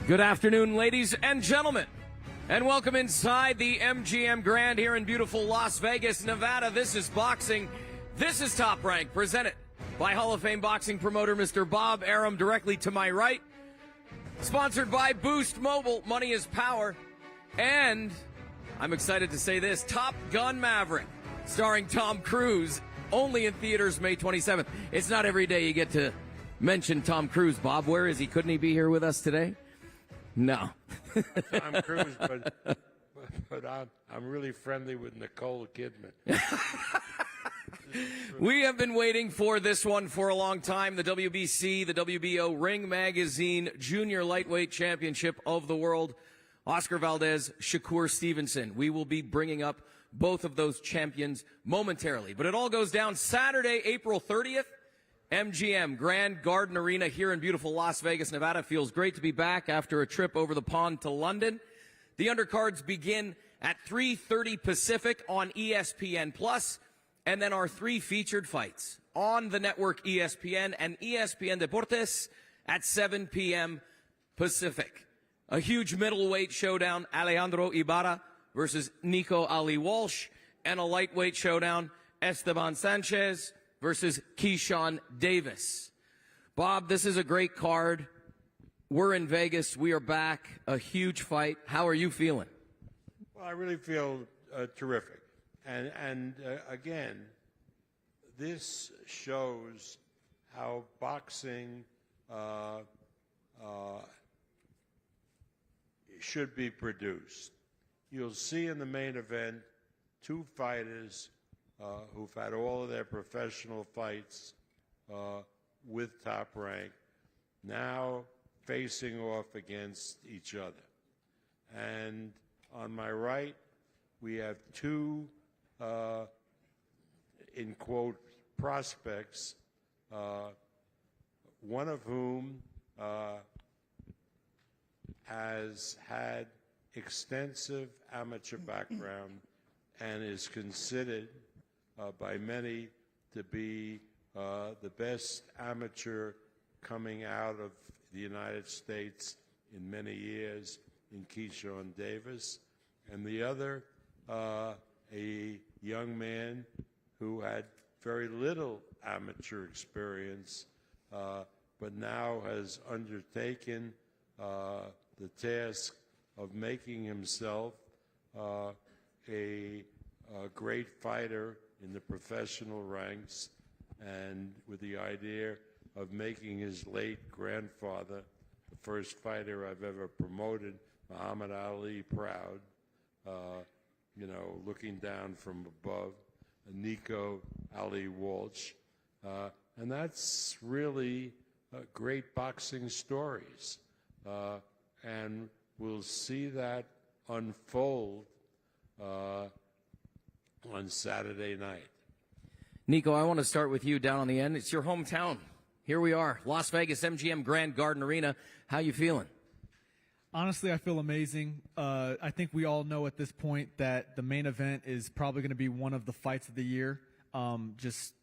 Good afternoon, ladies and gentlemen, and welcome inside the MGM Grand here in beautiful Las Vegas, Nevada. This is boxing. This is Top Rank, presented by Hall of Fame boxing promoter Mr. Bob Arum, directly to my right. Sponsored by Boost Mobile, money is power. And I'm excited to say this, Top Gun Maverick, starring Tom Cruise, only in theaters May 27th. It's not every day you get to mention Tom Cruise. Bob, where is he? Couldn't he be here with us today? No. Tom Cruise, but I'm really friendly with Nicole Kidman. We have been waiting for this one for a long time. The WBC, the WBO Ring Magazine Junior Lightweight Championship of the World. Oscar Valdez, Shakur Stevenson. We will be bringing up both of those champions momentarily. But it all goes down Saturday, April 30th. MGM Grand Garden Arena here in beautiful Las Vegas, Nevada. Feels great to be back after a trip over the pond to London. The undercards begin at 3:30 Pacific on ESPN Plus, and then our three featured fights on the network ESPN and ESPN Deportes at 7 p.m. Pacific. A huge middleweight showdown, Alejandro Ibarra versus Nico Ali Walsh, and a lightweight showdown, Esteban Sanchez versus Keyshawn Davis. Bob, this is a great card. We're in Vegas. We are back. A huge fight. How are you feeling? Well, I really feel terrific. And again, this shows how boxing should be produced. You'll see in the main event two fighters who've had all of their professional fights with Top Rank, now facing off against each other. And on my right, we have two, in quote, prospects, one of whom has had extensive amateur background and is considered by many to be the best amateur coming out of the United States in many years, in Keyshawn Davis, and the other, a young man who had very little amateur experience, but now has undertaken the task of making himself a great fighter in the professional ranks, and with the idea of making his late grandfather, the first fighter I've ever promoted, Muhammad Ali, proud, looking down from above, Nico Ali Walsh. And that's really great boxing stories. And we'll see that unfold on Saturday night. Nico, I want to start with you down on the end. It's your hometown. Here we are, Las Vegas, MGM Grand Garden Arena. How you feeling? Honestly, I feel amazing. I think we all know at this point that the main event is probably going to be one of the fights of the year. Just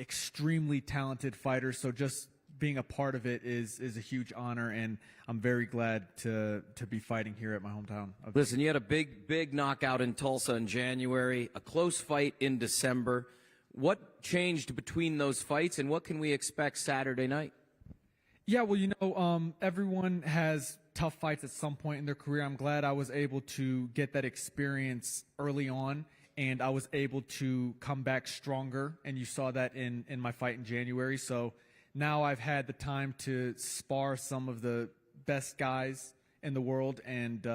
extremely talented fighters, so just being a part of it is a huge honor, and I'm very glad to be fighting here at my hometown. Listen, you had a big knockout in Tulsa in January, a close fight in December. What changed between those fights, and what can we expect Saturday night? Yeah, well, everyone has tough fights at some point in their career. I'm glad I was able to get that experience early on, and I was able to come back stronger, and you saw that in my fight in January. So now I've had the time to spar some of the best guys in the world, and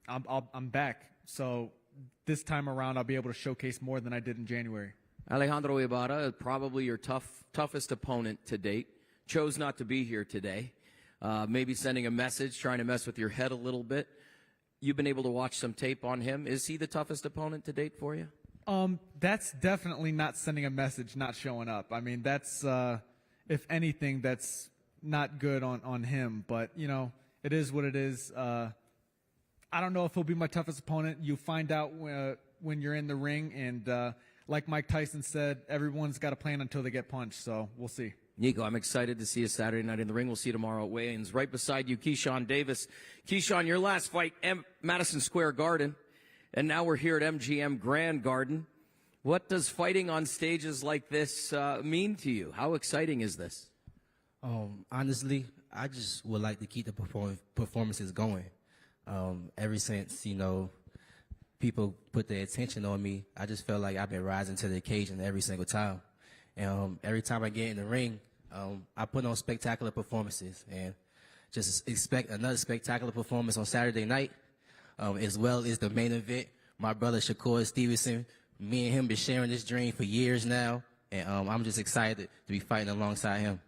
I'm back. So this time around, I'll be able to showcase more than I did in January. Alejandro Ibarra, probably your toughest opponent to date, chose not to be here today. Maybe sending a message, trying to mess with your head a little bit. You've been able to watch some tape on him. Is he the toughest opponent to date for you? That's definitely not sending a message, not showing up. I mean, that's, if anything, that's not good on him. But, it is what it is. I don't know if he'll be my toughest opponent. You'll find out when you're in the ring. And like Mike Tyson said, everyone's got a plan until they get punched. So we'll see. Nico, I'm excited to see you Saturday night in the ring. We'll see you tomorrow at weigh-ins. Right beside you, Keyshawn Davis. Keyshawn, your last fight, Madison Square Garden, and now we're here at MGM Grand Garden. What does fighting on stages like this mean to you? How exciting is this? Honestly, I just would like to keep the performances going. Ever since, people put their attention on me, I just felt like I've been rising to the occasion every single time. And every time I get in the ring, I put on spectacular performances, and just expect another spectacular performance on Saturday night, as well as the main event. My brother Shakur Stevenson, me and him been sharing this dream for years now, and I'm just excited to be fighting alongside him.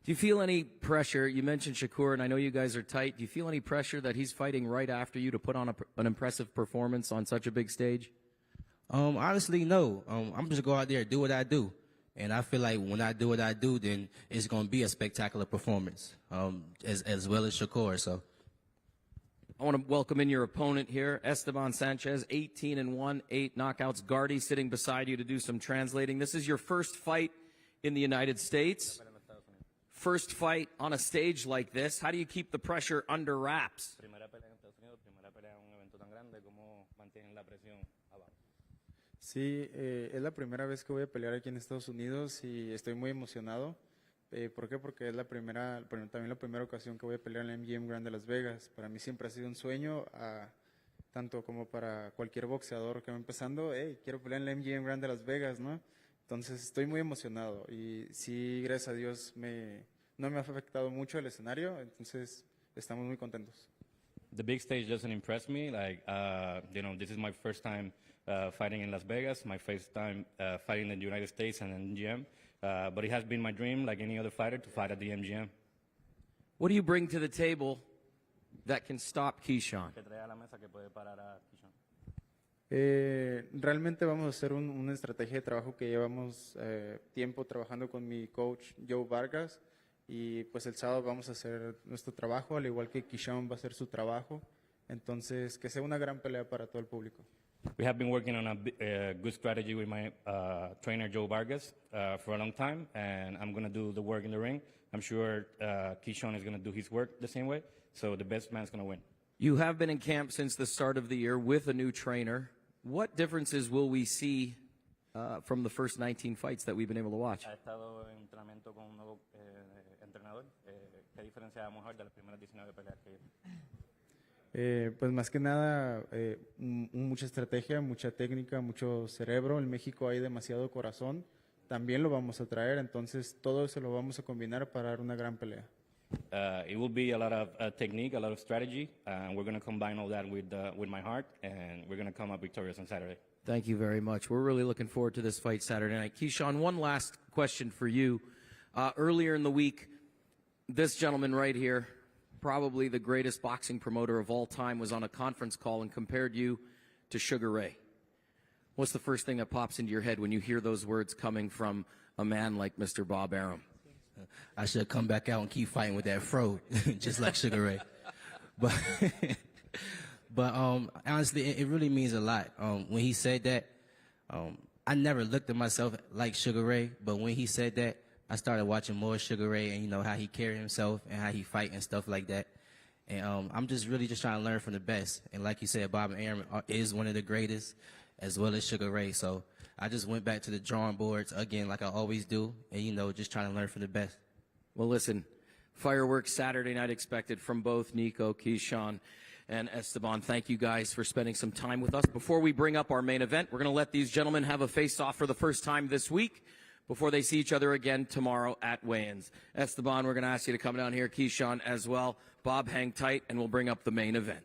Do you feel any pressure? You mentioned Shakur, and I know you guys are tight. Do you feel any pressure that he's fighting right after you to put on an impressive performance on such a big stage? Honestly, no. I'm just go out there and do what I do. And I feel like when I do what I do, then it's going to be a spectacular performance, as well as Shakur. So I want to welcome in your opponent here, Esteban Sanchez, 18-1, 8 knockouts. Gardy sitting beside you to do some translating. This is your first fight in the United States. First fight on a stage like this. How do you keep the pressure under wraps? Sí, es la primera vez que voy a pelear aquí en Estados Unidos y estoy muy emocionado. ¿Por qué? Porque es también la primera ocasión que voy a pelear en la MGM Grand de Las Vegas. Para mí siempre ha sido un sueño, tanto como para cualquier boxeador que va empezando. Quiero pelear en la MGM Grand de Las Vegas, ¿no? Entonces estoy muy emocionado y sí, gracias a Dios no me ha afectado mucho el escenario, entonces estamos muy contentos. The big stage doesn't impress me. This is my first time fighting in Las Vegas, my first time fighting in the United States and in MGM. But it has been my dream, like any other fighter, to fight at the MGM. What do you bring to the table that can stop Keyshawn? Realmente vamos a hacer una estrategia de trabajo que llevamos tiempo trabajando con mi coach Joe Vargas. Y pues el sábado vamos a hacer nuestro trabajo, al igual que Keyshawn va a hacer su trabajo. Entonces, que sea una gran pelea para todo el público. We have been working on a good strategy with my trainer, Joe Vargas, for a long time, and I'm going to do the work in the ring. I'm sure Keyshawn is going to do his work the same way, so the best man's going to win. You have been in camp since the start of the year with a new trainer. What differences will we see from the first 19 fights that we've been able to watch? Ha estado en entrenamiento con un nuevo entrenador. ¿Qué diferencia vamos a ver de las primeras 19 peleas que Pues más que nada, mucha estrategia, mucha técnica, mucho cerebro. En México hay demasiado corazón. También lo vamos a traer, entonces todo eso lo vamos a combinar para dar una gran pelea. It will be a lot of technique, a lot of strategy, and we're going to combine all that with my heart, and we're going to come up victorious on Saturday. Thank you very much. We're really looking forward to this fight Saturday night. Keyshawn, one last question for you. Earlier in the week, this gentleman right here, probably the greatest boxing promoter of all time, was on a conference call and compared you to Sugar Ray. What's the first thing that pops into your head when you hear those words coming from a man like Mr. Bob Arum? I should come back out and keep fighting with that fro, just like Sugar Ray. But honestly, it really means a lot. When he said that, I never looked at myself like Sugar Ray, but when he said that, I started watching more Sugar Ray and, how he carry himself and how he fight and stuff like that. And I'm just really trying to learn from the best. And like you said, Bob Arum is one of the greatest, as well as Sugar Ray. So I just went back to the drawing boards again, like I always do, and, just trying to learn from the best. Well, listen, fireworks Saturday night expected from both Nico, Keyshawn, and Esteban. Thank you guys for spending some time with us. Before we bring up our main event, we're going to let these gentlemen have a face-off for the first time this week before they see each other again tomorrow at weigh-ins. Esteban, we're going to ask you to come down here. Keyshawn as well. Bob, hang tight, and we'll bring up the main event.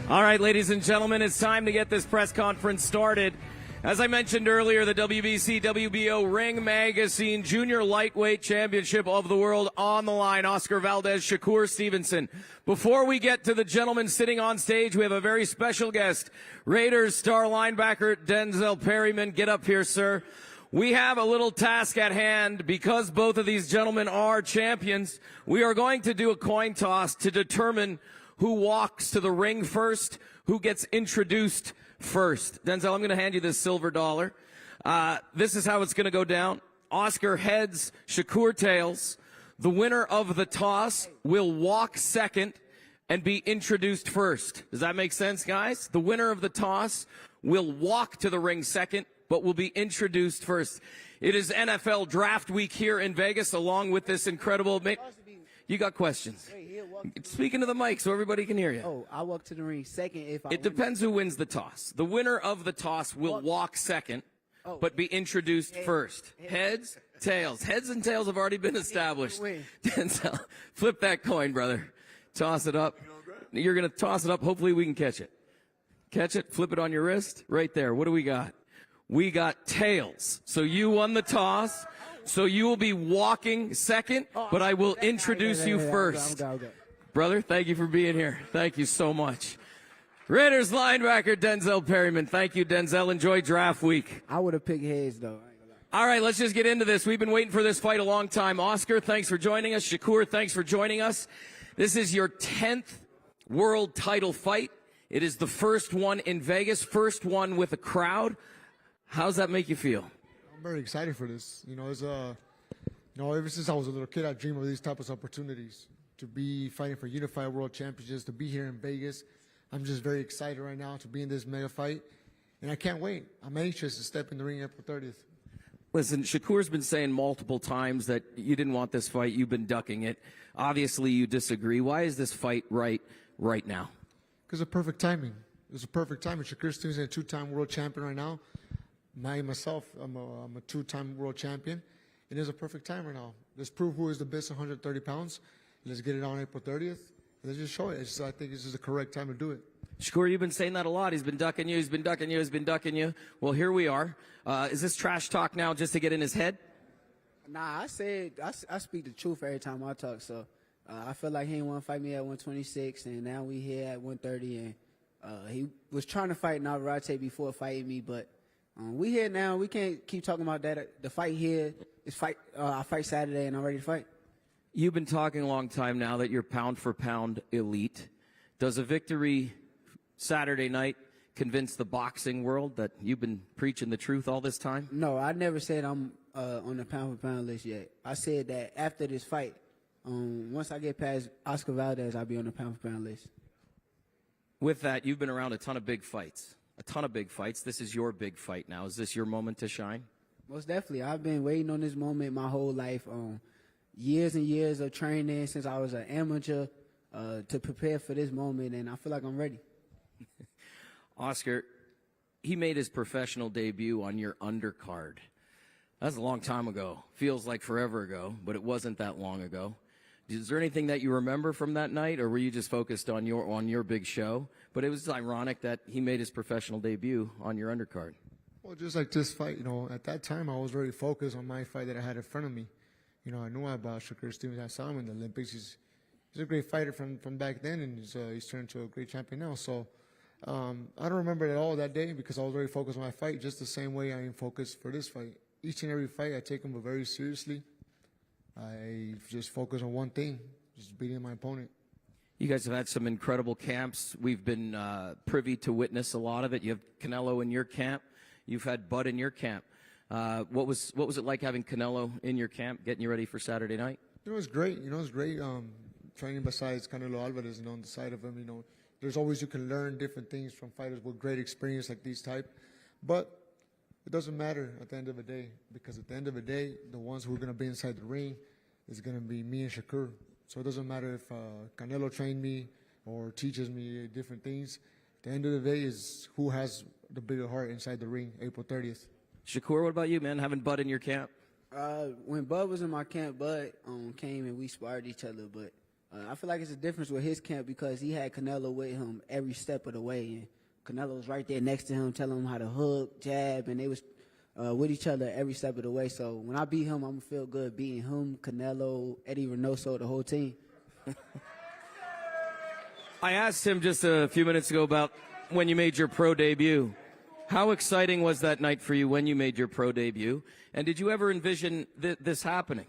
All right, ladies and gentlemen, it's time to get this press conference started. As I mentioned earlier, the WBC WBO Ring Magazine Junior Lightweight Championship of the World on the line. Oscar Valdez, Shakur Stevenson. Before we get to the gentlemen sitting on stage, we have a very special guest. Raiders star linebacker Denzel Perryman. Get up here, sir. We have a little task at hand. Because both of these gentlemen are champions, we are going to do a coin toss to determine who walks to the ring first, who gets introduced first. Denzel, I'm going to hand you this silver dollar. This is how it's going to go down. Oscar heads, Shakur tails. The winner of the toss will walk second and be introduced first. Does that make sense, guys? The winner of the toss will walk to the ring second, but will be introduced first. It is NFL Draft Week here in Vegas, along with this incredible... You got questions? Speaking to the mic so everybody can hear you. Oh, I walk to the ring second if I It depends who wins the toss. The winner of the toss will walk second, but be introduced first. Heads, tails. Heads and tails have already been established. Denzel, flip that coin, brother. Toss it up. You're going to toss it up. Hopefully we can catch it. Catch it. Flip it on your wrist. Right there. What do we got? We got tails. So you won the toss. So you will be walking second, but I will introduce you first. Brother, thank you for being here. Thank you so much. Raiders linebacker Denzel Perryman. Thank you, Denzel. Enjoy draft week. I would have picked heads, though. All right, let's just get into this. We've been waiting for this fight a long time. Oscar, thanks for joining us. Shakur, thanks for joining us. This is your 10th world title fight. It is the first one in Vegas, first one with a crowd. How's that make you feel? I'm very excited for this. It's ever since I was a little kid, I dreamed of these types of opportunities to be fighting for unified world championships, to be here in Vegas. I'm just very excited right now to be in this mega fight, and I can't wait. I'm anxious to step in the ring April 30th. Listen, Shakur's been saying multiple times that you didn't want this fight. You've been ducking it. Obviously, you disagree. Why is this fight right now? Because of perfect timing. It was a perfect timing. Shakur Stevenson is a two-time world champion right now. Myself, I'm a two-time world champion. It is a perfect time right now. Let's prove who is the best 130 pounds. Let's get it on April 30th. Let's just show it. I think this is the correct time to do it. Shakur, you've been saying that a lot. He's been ducking you. He's been ducking you. He's been ducking you. Well, here we are. Is this trash talk now just to get in his head? Nah, I speak the truth every time I talk. So I feel like he didn't want to fight me at 126, and now we here at 130. And he was trying to fight Navarrete before fighting me, but we here now. We can't keep talking about that. The fight here is I fight Saturday, and I'm ready to fight. You've been talking a long time now that you're pound for pound elite. Does a victory Saturday night convince the boxing world that you've been preaching the truth all this time? No, I never said I'm on the pound for pound list yet. I said that after this fight, once I get past Oscar Valdez, I'll be on the pound for pound list. With that, you've been around a ton of big fights. A ton of big fights. This is your big fight now. Is this your moment to shine? Most definitely. I've been waiting on this moment my whole life. Years and years of training since I was an amateur to prepare for this moment, and I feel like I'm ready. Oscar, he made his professional debut on your undercard. That's a long time ago. Feels like forever ago, but it wasn't that long ago. Is there anything that you remember from that night, or were you just focused on your big show? But it was ironic that he made his professional debut on your undercard. Well, just like this fight, at that time I was very focused on my fight that I had in front of me. I knew about Shakur Stevenson. I saw him in the Olympics. He's a great fighter from back then, and he's turned into a great champion now. So I don't remember it at all that day because I was very focused on my fight, just the same way I am focused for this fight. Each and every fight, I take them very seriously. I just focus on one thing, just beating my opponent. You guys have had some incredible camps. We've been privy to witness a lot of it. You have Canelo in your camp. You've had Bud in your camp. What was it like having Canelo in your camp, getting you ready for Saturday night? It was great. It was great training besides Canelo Alvarez, on the side of him. There's always you can learn different things from fighters with great experience like these type. But it doesn't matter at the end of the day, because at the end of the day, the ones who are going to be inside the ring is going to be me and Shakur. So it doesn't matter if Canelo trained me or teaches me different things. At the end of the day is who has the bigger heart inside the ring, April 30th. Shakur, what about you, man? Having Bud in your camp? When Bud was in my camp, Bud came and we sparred each other, but I feel like it's a difference with his camp because he had Canelo with him every step of the way, and Canelo was right there next to him, telling him how to hook, jab, and they was with each other every step of the way. So when I beat him, I'm gonna feel good beating him, Canelo, Eddie Reynoso, the whole team. I asked him just a few minutes ago about when you made your pro debut. How exciting was that night for you when you made your pro debut? And did you ever envision this happening?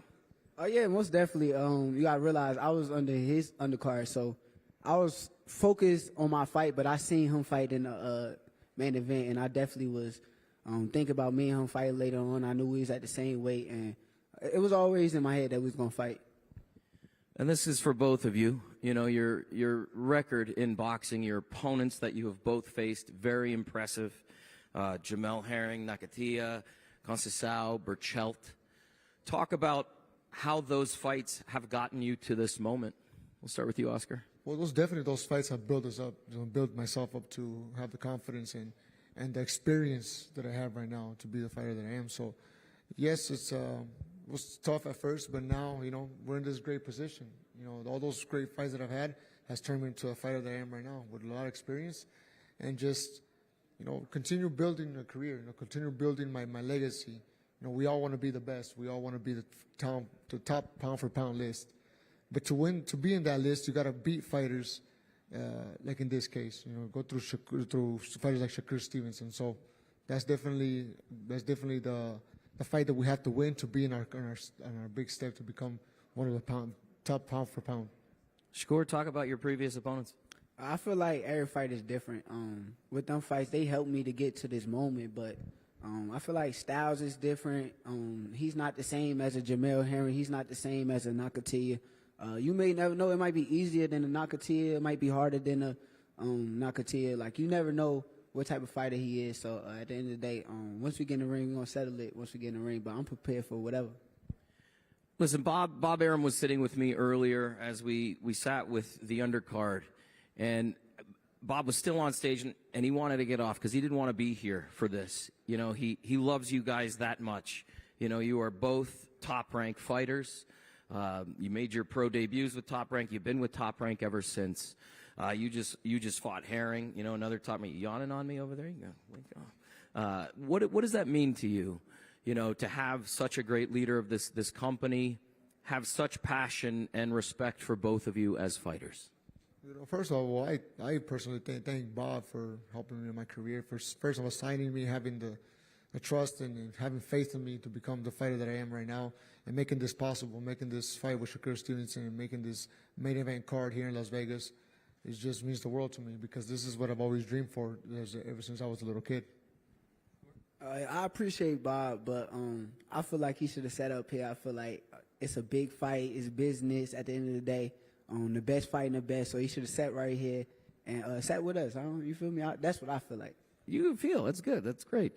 Oh yeah, most definitely. You gotta realize I was under his undercard, so I was focused on my fight. But I seen him fight in the main event, and I definitely was thinking about me and him fighting later on. I knew we was at the same weight, and it was always in my head that we was gonna fight. And this is for both of you. You know, your record in boxing, your opponents that you have both faced, very impressive. Jamel Herring, Nakatia, Conceição, Burchelt. Talk about how those fights have gotten you to this moment. We'll start with you, Oscar. Well, those fights have built us up, built myself up to have the confidence and the experience that I have right now to be the fighter that I am. So, yes, it was tough at first, but now, you know, we're in this great position. You know, all those great fights that I've had has turned me into a fighter that I am right now with a lot of experience and just, you know, continue building a career, you know, continue building my legacy. You know, we all want to be the best. We all want to be the top pound for pound list. But to be in that list, you got to beat fighters, like in this case. You know, go through fighters like Shakur Stevenson. So that's definitely the fight that we have to win to be in our big step to become one of the top pound for pound. Shakur, talk about your previous opponents. I feel like every fight is different. With them fights, they helped me to get to this moment, but I feel like Styles is different. He's not the same as a Jamel Herring. He's not the same as a Nakatia. You may never know. It might be easier than a Nakatia. It might be harder than a Nakatia. Like, you never know what type of fighter he is. So at the end of the day, once we get in the ring, we're going to settle it once we get in the ring. But I'm prepared for whatever. Listen, Bob Arum was sitting with me earlier as we sat with the undercard. And Bob was still on stage, and he wanted to get off because he didn't want to be here for this. You know, he loves you guys that much. You know, you are both top-ranked fighters. You made your pro debuts with Top Rank. You've been with Top Rank ever since. You just fought Herring. You know, another top rank. You yawning on me over there? You go. What does that mean to you? You know, to have such a great leader of this company, have such passion and respect for both of you as fighters. You know, first of all, I personally thank Bob for helping me in my career. First of all, signing me, having the trust and having faith in me to become the fighter that I am right now, and making this possible, making this fight with Shakur Stevenson and making this main event card here in Las Vegas. It just means the world to me because this is what I've always dreamed for ever since I was a little kid. I appreciate Bob, but I feel like he should have sat up here. I feel like it's a big fight. It's business at the end of the day. The best fighting the best, so he should have sat right here and sat with us. You feel me? That's what I feel like. You feel. That's good. That's great.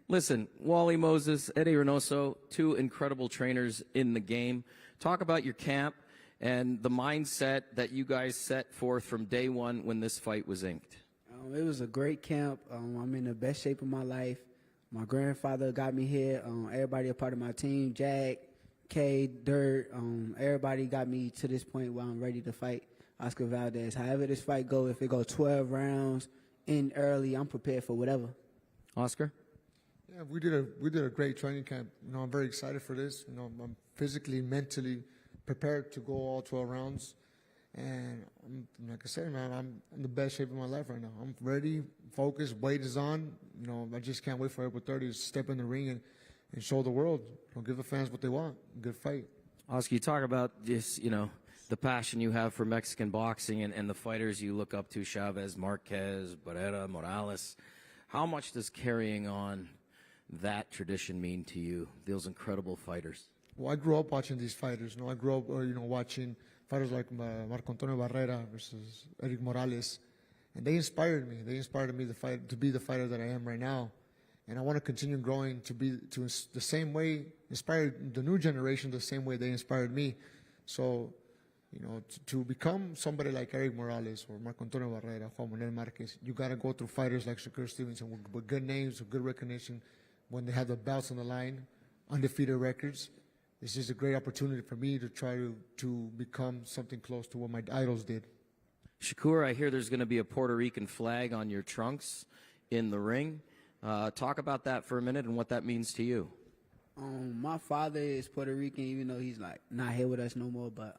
Listen, Wally Moses, Eddie Reynoso, two incredible trainers in the game. Talk about your camp and the mindset that you guys set forth from day one when this fight was inked. It was a great camp. I'm in the best shape of my life. My grandfather got me here. Everybody a part of my team, Jack, K, Dirt, everybody got me to this point where I'm ready to fight Oscar Valdez. However this fight go, if it go 12 rounds in early, I'm prepared for whatever. Oscar? Yeah, we did a great training camp. You know, I'm very excited for this. You know, I'm physically, mentally prepared to go all 12 rounds. And like I said, man, I'm in the best shape of my life right now. I'm ready, focused, weight is on. You know, I just can't wait for April 30 to step in the ring and show the world. Give the fans what they want. Good fight. Oscar, you talk about just, you know, the passion you have for Mexican boxing and the fighters you look up to, Chavez, Marquez, Barrera, Morales. How much does carrying on that tradition mean to you, those incredible fighters? Well, I grew up watching these fighters. You know, I grew up, watching fighters like Marco Antonio Barrera versus Eric Morales. And they inspired me. They inspired me to be the fighter that I am right now. And I want to continue growing to the same way, inspire the new generation the same way they inspired me. So, you know, to become somebody like Eric Morales or Marco Antonio Barrera, Juan Manuel Marquez, you got to go through fighters like Shakur Stevenson with good names, with good recognition. When they have the belts on the line, undefeated records, it's just a great opportunity for me to try to become something close to what my idols did. Shakur, I hear there's going to be a Puerto Rican flag on your trunks in the ring. Talk about that for a minute and what that means to you. My father is Puerto Rican, even though he's like not here with us no more. But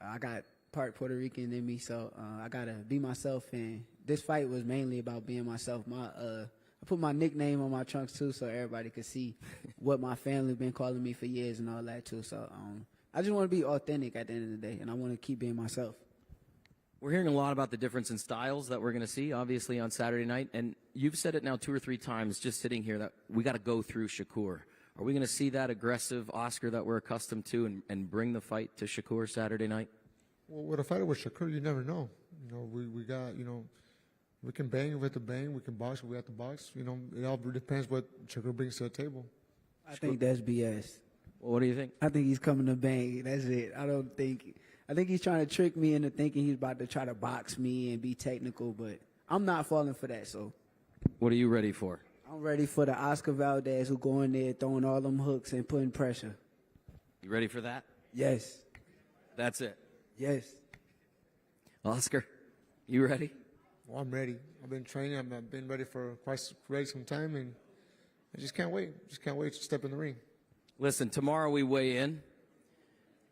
I got part Puerto Rican in me, so I gotta be myself. And this fight was mainly about being myself. I put my nickname on my trunks too, so everybody could see what my family been calling me for years and all that too. So I just want to be authentic at the end of the day, and I want to keep being myself. We're hearing a lot about the difference in styles that we're going to see, obviously, on Saturday night. And you've said it now 2 or 3 times just sitting here that we got to go through Shakur. Are we going to see that aggressive Oscar that we're accustomed to and bring the fight to Shakur Saturday night? Well, with a fighter with Shakur, you never know. We got, we can bang if we have to bang. We can box if we have to box. It all depends what Shakur brings to the table. I think that's BS. Well, what do you think? I think he's coming to bang. That's it. I think he's trying to trick me into thinking he's about to try to box me and be technical, but I'm not falling for that. So, what are you ready for? I'm ready for the Oscar Valdez who go in there throwing all them hooks and putting pressure. You ready for that? Yes. That's it. Yes. Oscar, you ready? Well, I'm ready. I've been training. I've been ready for quite some time, and I just can't wait. Just can't wait to step in the ring. Listen, tomorrow we weigh in.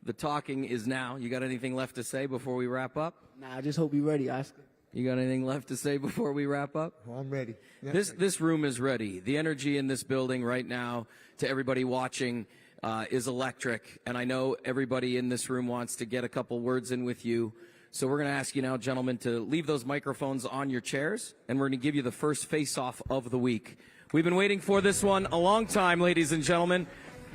The talking is now. You got anything left to say before we wrap up? Nah, I just hope you're ready, Oscar. You got anything left to say before we wrap up? Well, I'm ready. Yeah, This room is ready. The energy in this building right now, to everybody watching, is electric. And I know everybody in this room wants to get a couple words in with you. So we're going to ask you now, gentlemen, to leave those microphones on your chairs, and we're going to give you the first face-off of the week. We've been waiting for this one a long time, ladies and gentlemen.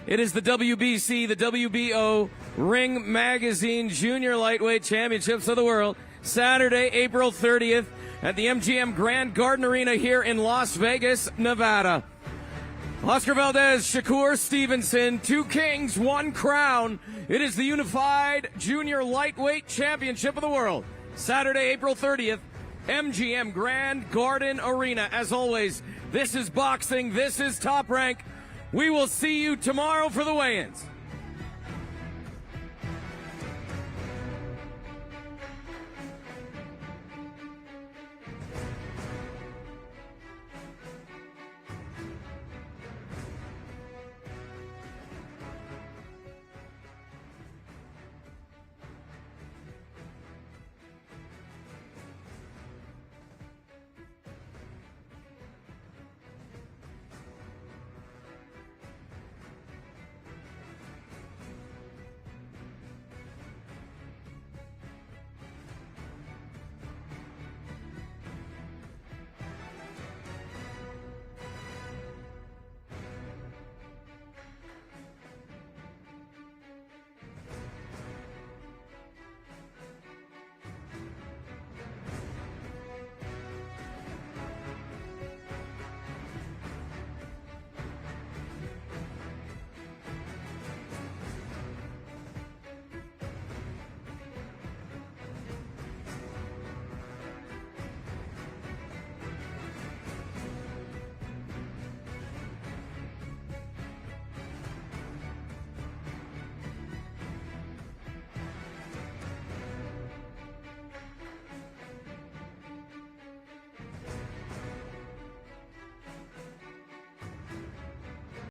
It is the WBC, the WBO Ring Magazine Junior Lightweight Championships of the World, Saturday, April 30th at the MGM Grand Garden Arena here in Las Vegas, Nevada. Oscar Valdez, Shakur Stevenson, 2 kings, 1 crown. It is the Unified Junior Lightweight Championship of the World, Saturday, April 30th, MGM Grand Garden Arena. As always, this is boxing, this is Top Rank. We will see you tomorrow for the weigh-ins.